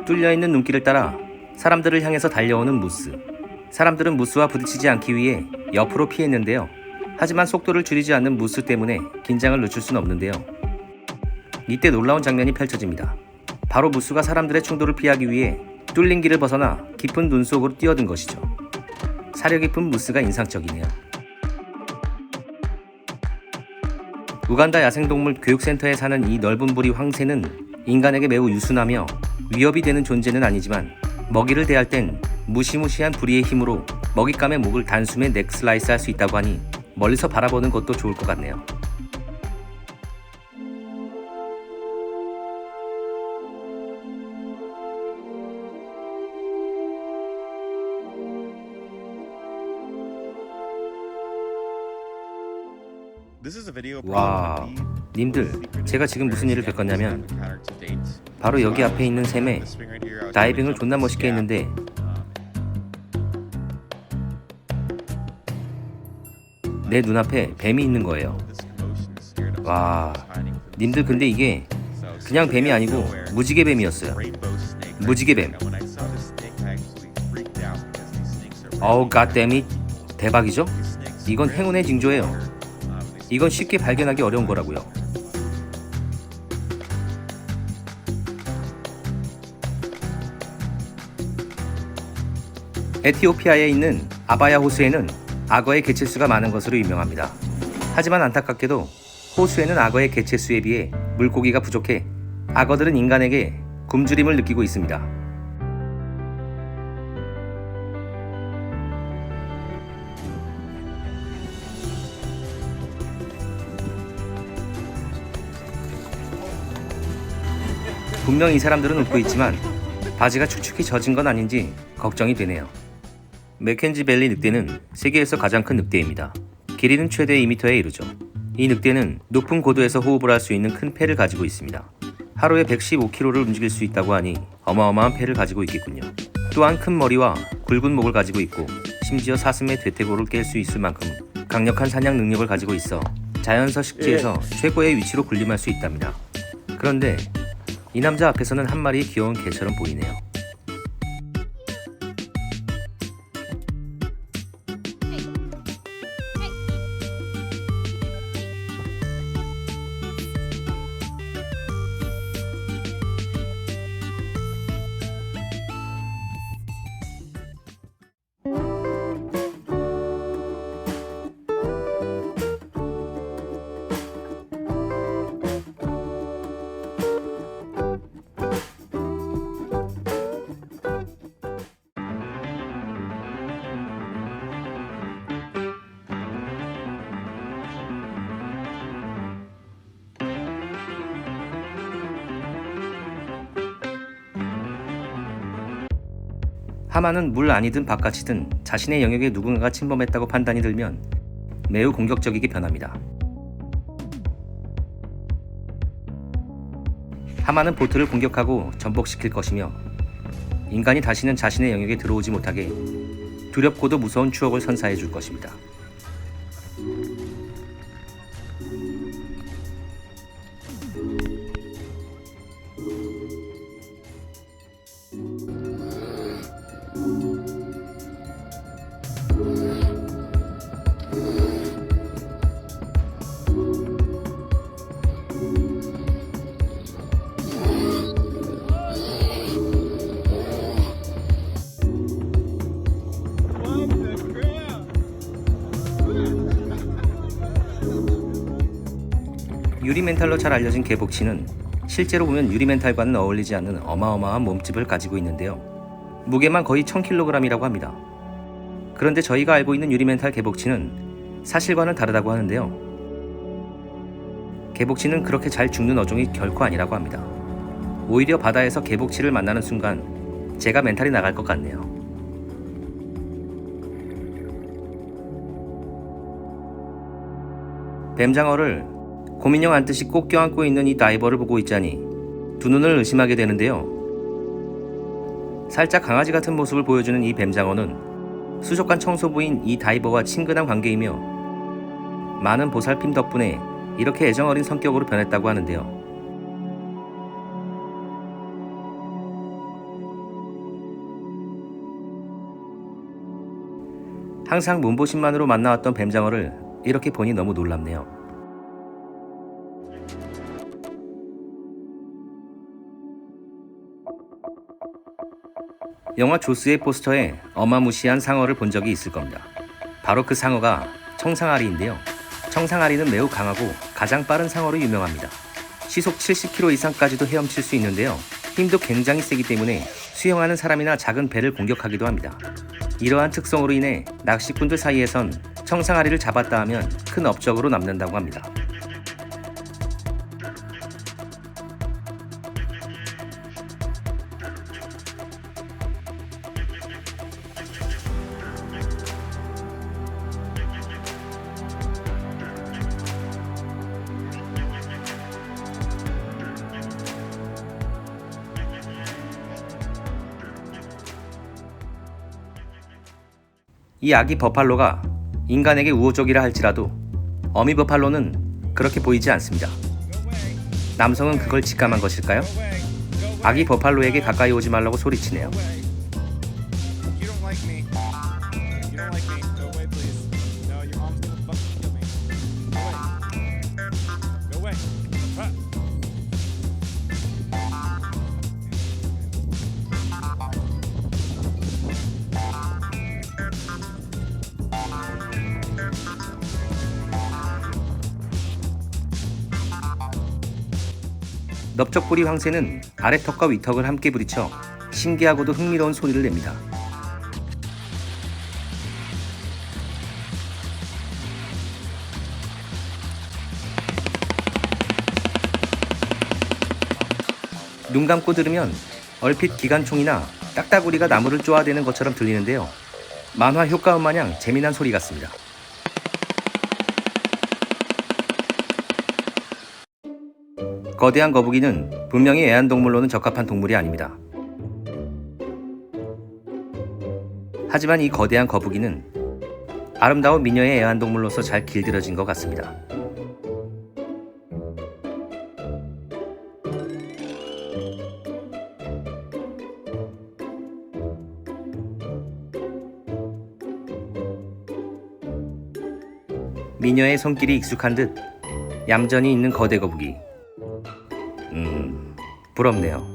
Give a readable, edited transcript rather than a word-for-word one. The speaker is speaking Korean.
뚫려있는 눈길을 따라 사람들을 향해서 달려오는 무스. 사람들은 무스와 부딪히지 않기 위해 옆으로 피했는데요. 하지만 속도를 줄이지 않는 무스 때문에 긴장을 늦출 순 없는데요. 이때 놀라운 장면이 펼쳐집니다. 바로 무스가 사람들의 충돌을 피하기 위해 뚫린 길을 벗어나 깊은 눈 속으로 뛰어든 것이죠. 사려 깊은 무스가 인상적이네요. 우간다 야생동물 교육센터에 사는 이 넓은 부리 황새는 인간에게 매우 유순하며 위협이 되는 존재는 아니지만 먹이를 대할 땐 무시무시한 부리의 힘으로 먹잇감의 목을 단숨에 넥 슬라이스 할 수 있다고 하니 멀리서 바라보는 것도 좋을 것 같네요. 와, 님들, 제가 지금 무슨 일을 겪었냐면 바로 여기 앞에 있는 샘에 다이빙을 존나 멋있게 했는데 내 눈앞에 뱀이 있는 거예요. 와, 님들 근데 이게 그냥 뱀이 아니고 무지개 뱀이었어요. 무지개 뱀. 어우 갓데밋, 대박이죠? 이건 행운의 징조예요. 이건 쉽게 발견하기 어려운 거라고요. 에티오피아에 있는 아바야 호수에는 악어의 개체수가 많은 것으로 유명합니다. 하지만 안타깝게도 호수에는 악어의 개체수에 비해 물고기가 부족해 악어들은 인간에게 굶주림을 느끼고 있습니다. 분명 이 사람들은 웃고 있지만 바지가 축축히 젖은 건 아닌지 걱정이 되네요. 맥켄지 밸리 늑대는 세계에서 가장 큰 늑대입니다. 길이는 최대 2m에 이르죠. 이 늑대는 높은 고도에서 호흡을 할 수 있는 큰 폐를 가지고 있습니다. 하루에 115kg를 움직일 수 있다고 하니 어마어마한 폐를 가지고 있겠군요. 또한 큰 머리와 굵은 목을 가지고 있고 심지어 사슴의 대퇴골을 깰 수 있을 만큼 강력한 사냥 능력을 가지고 있어 자연서 식지에서 최고의 위치로 군림할 수 있답니다. 그런데 이 남자 앞에서는 한 마리의 귀여운 개처럼 보이네요. 하마는 물 안이든 바깥이든 자신의 영역에 누군가가 침범했다고 판단이 들면 매우 공격적이게 변합니다. 하마는 보트를 공격하고 전복시킬 것이며 인간이 다시는 자신의 영역에 들어오지 못하게 두렵고도 무서운 추억을 선사해 줄 것입니다. 유리멘탈로 잘 알려진 개복치는 실제로 보면 유리멘탈과는 어울리지 않는 어마어마한 몸집을 가지고 있는데요. 무게만 거의 1000kg이라고 합니다. 그런데 저희가 알고 있는 유리멘탈 개복치는 사실과는 다르다고 하는데요. 개복치는 그렇게 잘 죽는 어종이 결코 아니라고 합니다. 오히려 바다에서 개복치를 만나는 순간 제가 멘탈이 나갈 것 같네요. 뱀장어를 곰인형 안듯이 꼭 껴안고 있는 이 다이버를 보고 있자니 두 눈을 의심하게 되는데요. 살짝 강아지 같은 모습을 보여주는 이 뱀장어는 수족관 청소부인 이 다이버와 친근한 관계이며 많은 보살핌 덕분에 이렇게 애정어린 성격으로 변했다고 하는데요. 항상 몸보신만으로 만나왔던 뱀장어를 이렇게 보니 너무 놀랍네요. 영화 조스의 포스터에 어마무시한 상어를 본 적이 있을 겁니다. 바로 그 상어가 청상아리인데요. 청상아리는 매우 강하고 가장 빠른 상어로 유명합니다. 시속 70km 이상까지도 헤엄칠 수 있는데요. 힘도 굉장히 세기 때문에 수영하는 사람이나 작은 배를 공격하기도 합니다. 이러한 특성으로 인해 낚시꾼들 사이에선 청상아리를 잡았다 하면 큰 업적으로 남는다고 합니다. 이 아기 버팔로가 인간에게 우호적이라 할지라도 어미 버팔로는 그렇게 보이지 않습니다. 남성은 그걸 직감한 것일까요? 아기 버팔로에게 가까이 오지 말라고 소리치네요. 넓적부리 황새는 아래턱과 위턱을 함께 부딪혀 신기하고도 흥미로운 소리를 냅니다. 눈 감고 들으면 얼핏 기관총이나 딱따구리가 나무를 쪼아대는 것처럼 들리는데요. 만화 효과음 마냥 재미난 소리 같습니다. 거대한 거북이는 분명히 애완동물로는 적합한 동물이 아닙니다. 하지만 이 거대한 거북이는 아름다운 미녀의 애완동물로서 잘 길들여진 것 같습니다. 미녀의 손길이 익숙한 듯 얌전히 있는 거대 거북이. 부럽네요.